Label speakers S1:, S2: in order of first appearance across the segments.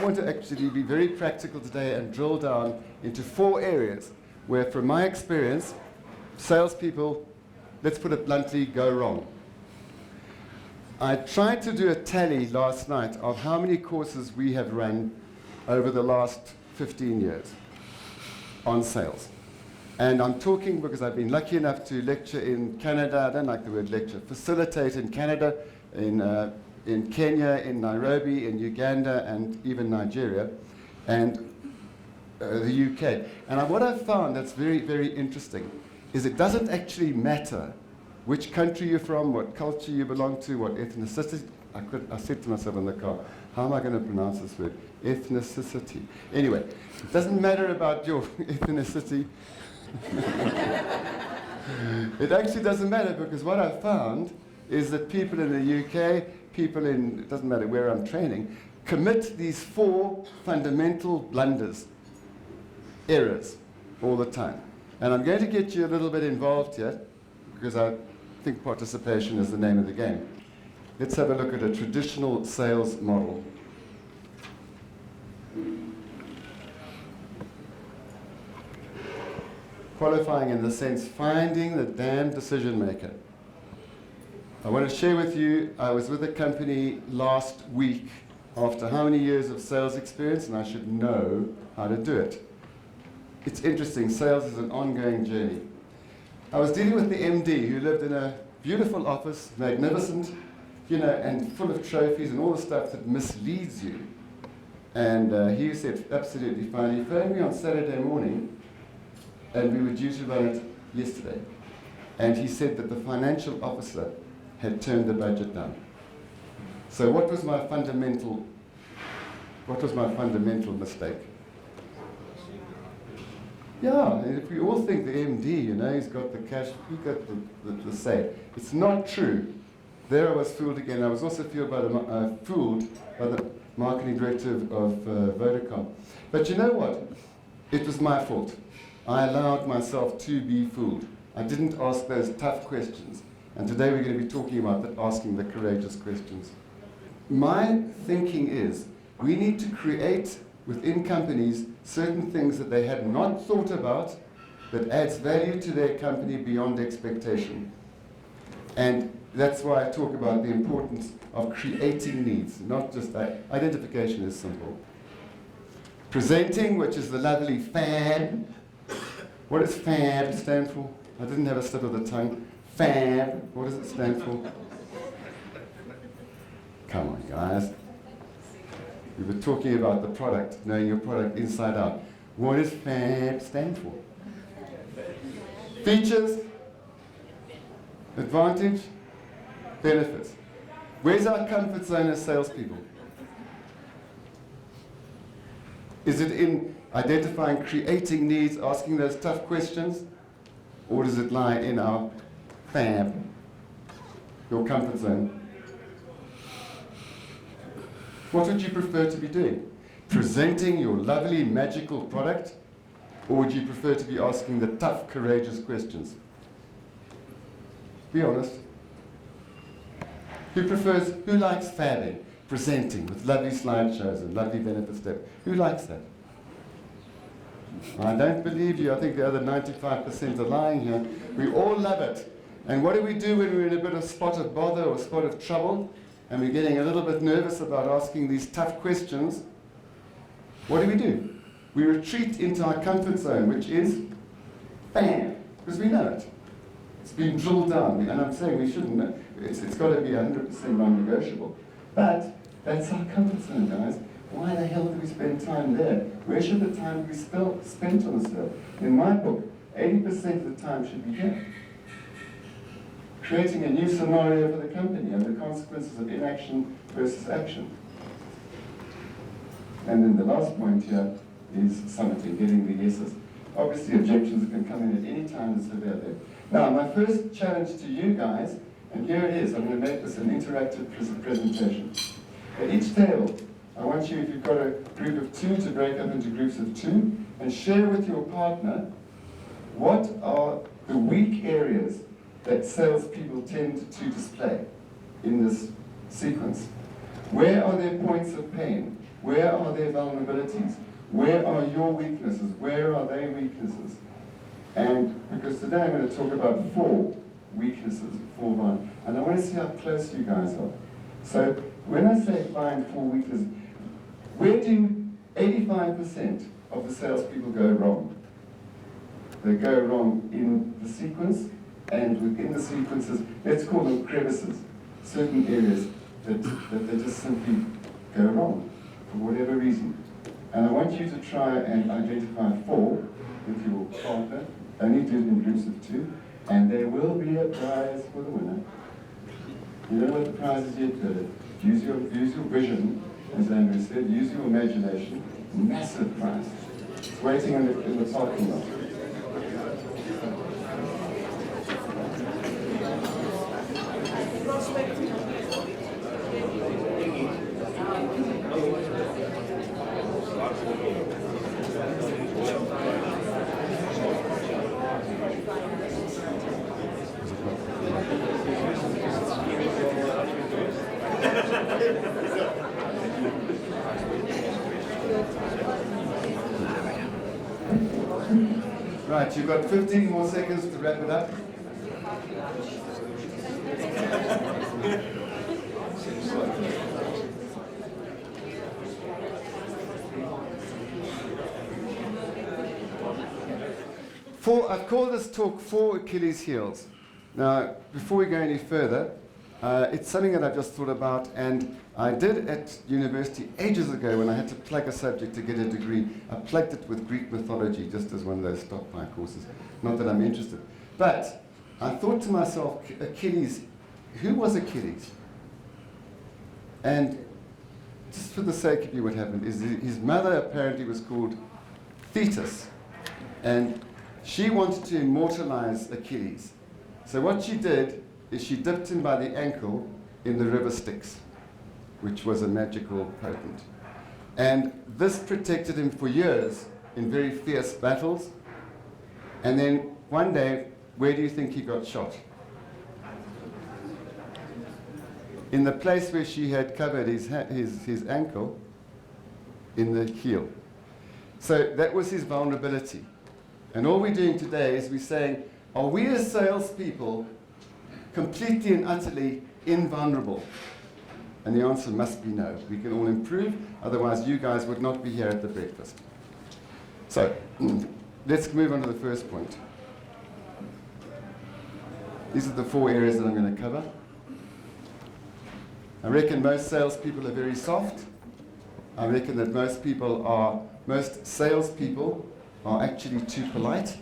S1: want to actually be very practical today and drill down into 4 areas where, from my experience, salespeople, let's put it bluntly, go wrong. I tried to do a tally last night of how many courses we have run over the last 15 years on sales. And I'm talking because I've been lucky enough to lecture in Canada. I don't like the word lecture. Facilitate in Canada, in Kenya, in Nairobi, in Uganda, and even Nigeria, and the UK. And what I've found that's very, very interesting is it doesn't actually matter which country you're from, what culture you belong to, what ethnicity. I said to myself in the car, how am I going to pronounce this word? Ethnicity. Anyway, it doesn't matter about your ethnicity. It actually doesn't matter, because what I've found is that people in the UK, people in, it doesn't matter where I'm training, commit these 4 fundamental blunders, errors, all the time. And I'm going to get you a little bit involved here, because I think participation is the name of the game. Let's have a look at a traditional sales model. Qualifying in the sense, finding the damn decision maker. I want to share with you, I was with a company last week after how many years of sales experience, and I should know how to do it. It's interesting, sales is an ongoing journey. I was dealing with the MD who lived in a beautiful office, magnificent, you know, and full of trophies and all the stuff that misleads you. And he said, absolutely fine. He phoned me on Saturday morning, and we were due to run it yesterday. And he said that the financial officer had turned the budget down. So what was my fundamental mistake? Yeah, and if we all think the MD, you know, he's got the cash, he got the say. It's not true. There I was fooled again. I was also fooled by the marketing director of Vodacom. But you know what? It was my fault. I allowed myself to be fooled. I didn't ask those tough questions. And today we're going to be talking about asking the courageous questions. My thinking is we need to create within companies certain things that they had not thought about that adds value to their company beyond expectation. And that's why I talk about the importance of creating needs, not just identification is simple. Presenting, which is the lovely FAB. What does FAB stand for? I didn't have a slip of the tongue. FAB, what does it stand for? Come on, guys. We were talking about the product, knowing your product inside out. What does FAB stand for? Features, advantage, benefits. Where's our comfort zone as salespeople? Is it in identifying, creating needs, asking those tough questions? Or does it lie in our FAB, your comfort zone? What would you prefer to be doing? Presenting your lovely, magical product? Or would you prefer to be asking the tough, courageous questions? Be honest. Who likes fabbing, presenting with lovely slideshows and lovely benefit steps? Who likes that? I don't believe you. I think the other 95% are lying here. We all love it. And what do we do when we're in a bit of spot of bother or spot of trouble, and we're getting a little bit nervous about asking these tough questions? What do? We retreat into our comfort zone, which is bam, because we know it. It's been drilled down, and I'm saying we shouldn't know. It's got to be 100% non-negotiable. But that's our comfort zone, guys. Why the hell do we spend time there? Where should the time be spent on the sale? In my book, 80% of the time should be here. Creating a new scenario for the company and the consequences of inaction versus action. And then the last point here is summiting, getting the yeses. Obviously, objections can come in at any time that's available. Now, my first challenge to you guys, and here it is, I'm going to make this an interactive presentation. At each table, I want you, if you've got a group of 2, to break up into groups of 2 and share with your partner what are the weak areas that salespeople tend to display in this sequence. Where are their points of pain? Where are their vulnerabilities? Where are your weaknesses? Where are their weaknesses? And because today I'm going to talk about 4 weaknesses, 4 vulnerabilities. And I want to see how close you guys are. So when I say find 4 weaknesses, where do 85% of the salespeople go wrong? They go wrong in the sequence, and within the sequences, let's call them crevices, certain areas that they just simply go wrong for whatever reason. And I want you to try and identify 4 with your partner. Only do it in groups of 2, and there will be a prize for the winner. You know what the prize is yet, but use your vision, as Andrew said, use your imagination. Massive prize. It's waiting in the parking lot. Right, you've got 15 more seconds to wrap it up. I've called this talk 4 Achilles heels. Now, before we go any further, it's something that I've just thought about, and I did at university ages ago when I had to plug a subject to get a degree. I plugged it with Greek mythology just as one of those stop-by courses. Not that I'm interested. But I thought to myself, Achilles, who was Achilles? And just for the sake of you, what happened is his mother apparently was called Thetis, and she wanted to immortalize Achilles. So what she did is she dipped him by the ankle in the river Styx, which was a magical potent. And this protected him for years in very fierce battles. And then one day, where do you think he got shot? In the place where she had covered his ankle, in the heel. So that was his vulnerability. And all we're doing today is we're saying, are we as salespeople completely and utterly invulnerable? And the answer must be no. We can all improve, otherwise you guys would not be here at the breakfast. So, let's move on to the first point. These are the 4 areas that I'm going to cover. I reckon most salespeople are very soft. I reckon that most salespeople are actually too polite.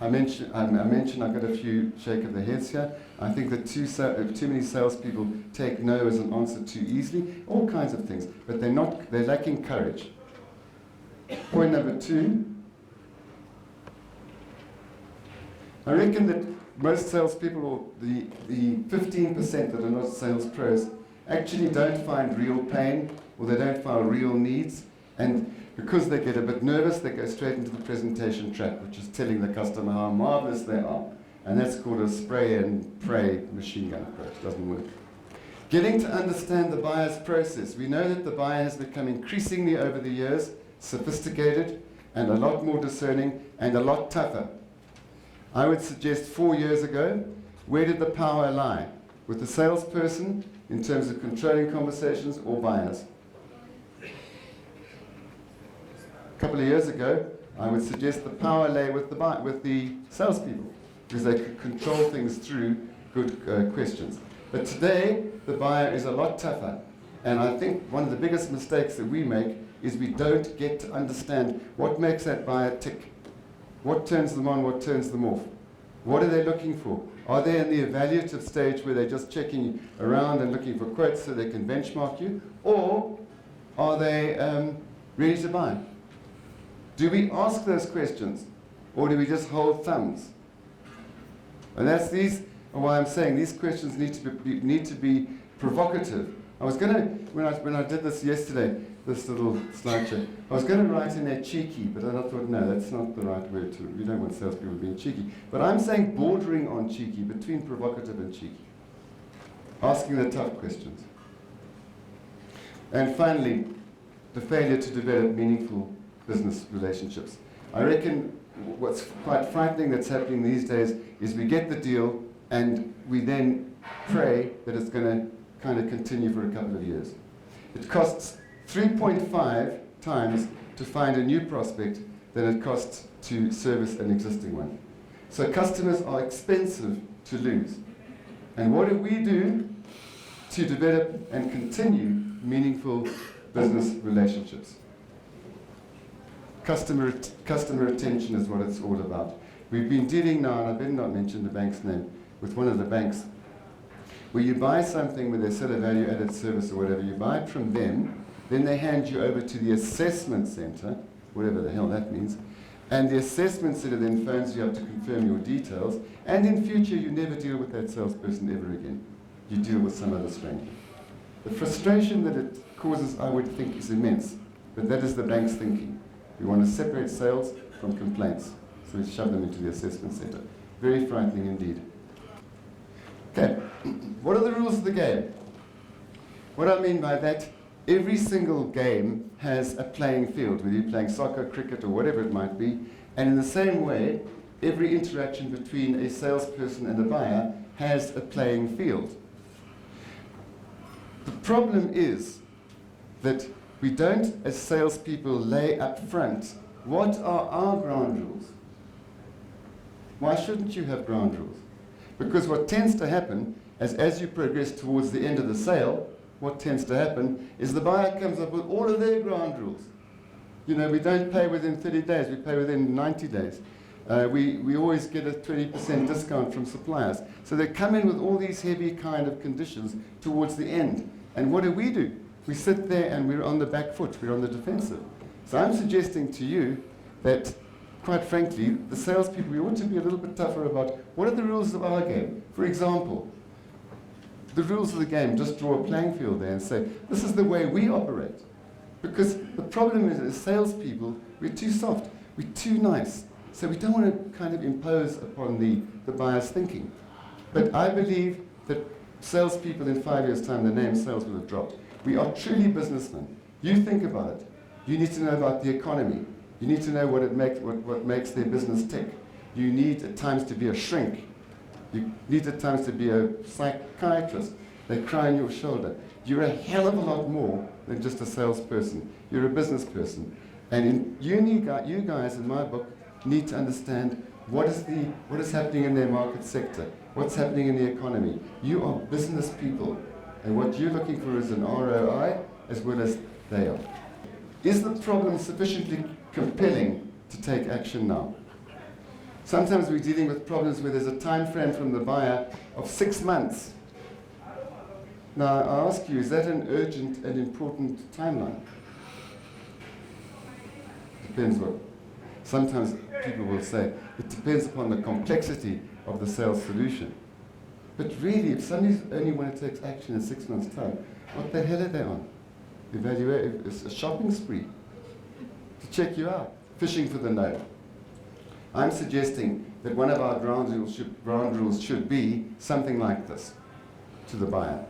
S1: I mentioned I've got a few shake of the heads here. I think that too many salespeople take no as an answer too easily, all kinds of things, but they're lacking courage. Point number 2, I reckon that most salespeople, or the 15% that are not sales pros, actually don't find real pain, or they don't find real needs, and because they get a bit nervous, they go straight into the presentation trap, which is telling the customer how marvelous they are. And that's called a spray and pray machine gun approach. It doesn't work. Getting to understand the buyer's process. We know that the buyer has become increasingly over the years sophisticated and a lot more discerning and a lot tougher. I would suggest 4 years ago, where did the power lie? With the salesperson in terms of controlling conversations or buyers? A couple of years ago, I would suggest the power lay with the salespeople, because they could control things through good questions. But today, the buyer is a lot tougher. And I think one of the biggest mistakes that we make is we don't get to understand what makes that buyer tick. What turns them on, what turns them off? What are they looking for? Are they in the evaluative stage where they're just checking around and looking for quotes so they can benchmark you? Or are they ready to buy? Do we ask those questions, or do we just hold thumbs? And that's why I'm saying these questions need to be provocative. I was going to, when I did this yesterday, this little slideshow, I was going to write in there cheeky, but I thought, no, that's not the right word to. We don't want salespeople being cheeky. But I'm saying bordering on cheeky, between provocative and cheeky. Asking the tough questions. And finally, the failure to develop meaningful business relationships. I reckon what's quite frightening that's happening these days is we get the deal and we then pray that it's going to kind of continue for a couple of years. It costs 3.5 times to find a new prospect than it costs to service an existing one. So customers are expensive to lose. And what do we do to develop and continue meaningful business relationships? Customer retention is what it's all about. We've been dealing now, and I better not mention the bank's name, with one of the banks, where you buy something where they sell a value-added service or whatever, you buy it from them, then they hand you over to the assessment center, whatever the hell that means, and the assessment center then phones you up to confirm your details, and in future you never deal with that salesperson ever again. You deal with some other stranger. The frustration that it causes, I would think, is immense, but that is the bank's thinking. We want to separate sales from complaints, so we shove them into the assessment center. Very frightening indeed. Okay, what are the rules of the game? What I mean by that, every single game has a playing field, whether you're playing soccer, cricket, or whatever it might be, and in the same way, every interaction between a salesperson and a buyer has a playing field. The problem is that we don't, as salespeople, lay up front, what are our ground rules? Why shouldn't you have ground rules? Because what tends to happen, as you progress towards the end of the sale, what tends to happen is the buyer comes up with all of their ground rules. You know, we don't pay within 30 days, we pay within 90 days. We always get a 20% discount from suppliers. So they come in with all these heavy kind of conditions towards the end. And what do? We sit there and we're on the back foot, we're on the defensive. So I'm suggesting to you that, quite frankly, the salespeople, we ought to be a little bit tougher about what are the rules of our game. For example, the rules of the game, just draw a playing field there and say, this is the way we operate. Because the problem is, as salespeople, we're too soft, we're too nice. So we don't want to kind of impose upon the buyer's thinking. But I believe that salespeople in 5 years' time, the name sales will have dropped. We are truly businessmen. You think about it. You need to know about the economy. You need to know what makes their business tick. You need at times to be a shrink. You need at times to be a psychiatrist. They cry on your shoulder. You're a hell of a lot more than just a salesperson. You're a business person. And you guys, in my book, need to understand what is happening in their market sector, what's happening in the economy. You are business people. And what you're looking for is an ROI as well as they are. Is the problem sufficiently compelling to take action now? Sometimes we're dealing with problems where there's a time frame from the buyer of 6 months. Now, I ask you, is that an urgent and important timeline? Depends what. Sometimes people will say, it depends upon the complexity of the sales solution. But really, if somebody's only want to take action in 6 months' time, what the hell are they on? It's a shopping spree to check you out, fishing for the no. I'm suggesting that one of our ground rules should be something like this to the buyer.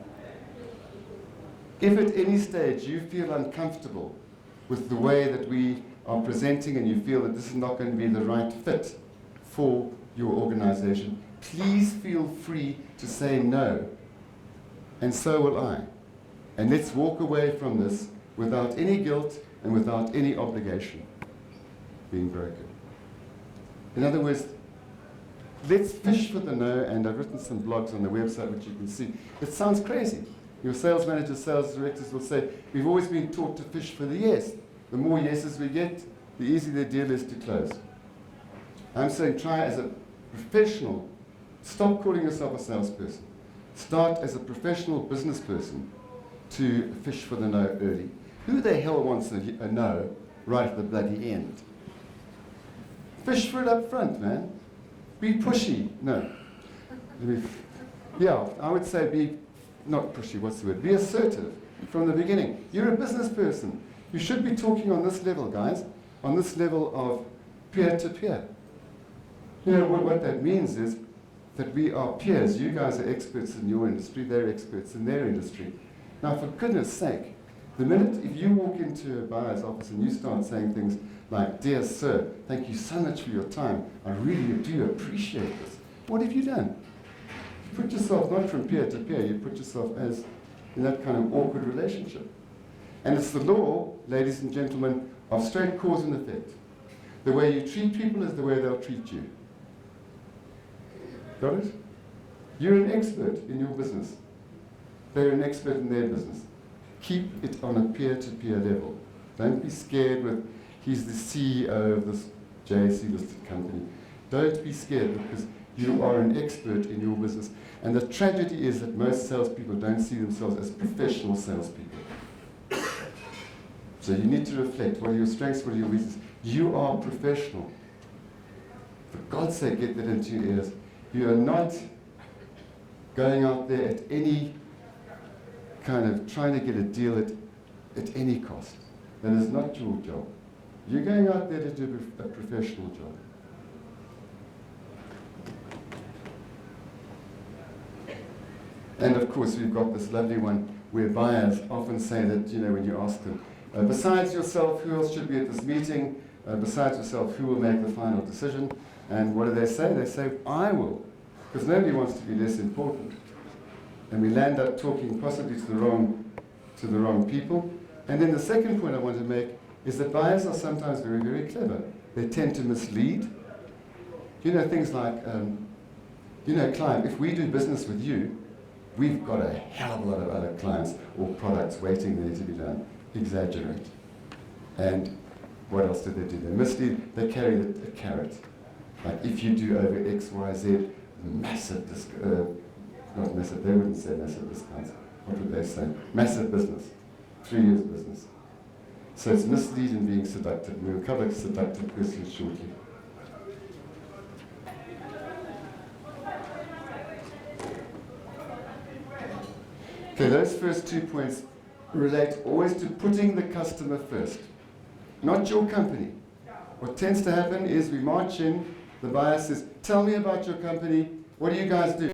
S1: If at any stage you feel uncomfortable with the way that we are presenting and you feel that this is not going to be the right fit for your organization, please feel free to say no. And so will I. And let's walk away from this without any guilt and without any obligation being broken. In other words, let's fish for the no, and I've written some blogs on the website which you can see. It sounds crazy. Your sales managers, sales directors will say, we've always been taught to fish for the yes. The more yeses we get, the easier the deal is to close. I'm saying try as a professional. Stop calling yourself a salesperson. Start as a professional business person to fish for the no early. Who the hell wants a no right at the bloody end? Fish for it up front, man. Be pushy. No. Yeah, I would say be, not pushy, what's the word? Be assertive from the beginning. You're a business person. You should be talking on this level, guys, on this level of peer-to-peer. You know, what that means is that we are peers. You guys are experts in your industry, they're experts in their industry. Now, for goodness sake, The minute, if you walk into a buyer's office and you start saying things like, "Dear sir, thank you so much for your time. I really do appreciate this." What have you done? You put yourself not from peer to peer, you put yourself as in that kind of awkward relationship. And it's the law, ladies and gentlemen, of straight cause and effect. The way you treat people is the way they'll treat you. Got it? You're an expert in your business. They're an expert in their business. Keep it on a peer-to-peer level. Don't be scared with, he's the CEO of this JSE-listed company. Don't be scared because you are an expert in your business. And the tragedy is that most salespeople don't see themselves as professional salespeople. So you need to reflect, what are your strengths, what are your weaknesses? You are professional. For God's sake, get that into your ears. You are not going out there at any kind of trying to get a deal at any cost. That is not your job. You're going out there to do a professional job. And of course, we've got this lovely one where buyers often say that, you know, when you ask them, besides yourself, who else should be at this meeting? Besides yourself, who will make the final decision? And what do they say? They say, I will. Because nobody wants to be less important. And we land up talking possibly to the wrong people. And then the second point I want to make is that buyers are sometimes very, very clever. They tend to mislead. You know, things like, you know, client, if we do business with you, we've got a hell of a lot of other clients or products waiting there to be done. Exaggerate. And what else do? They mislead. They carry a carrot. Like, if you do over X, Y, Z, massive not massive, they wouldn't say massive discounts. What would they say? Massive business. 3 years business. So it's mislead and being seductive. We'll cover seductive questions shortly. Okay, those first 2 points relate always to putting the customer first, not your company. What tends to happen is we march in, the buyer says, tell me about your company, what do you guys do?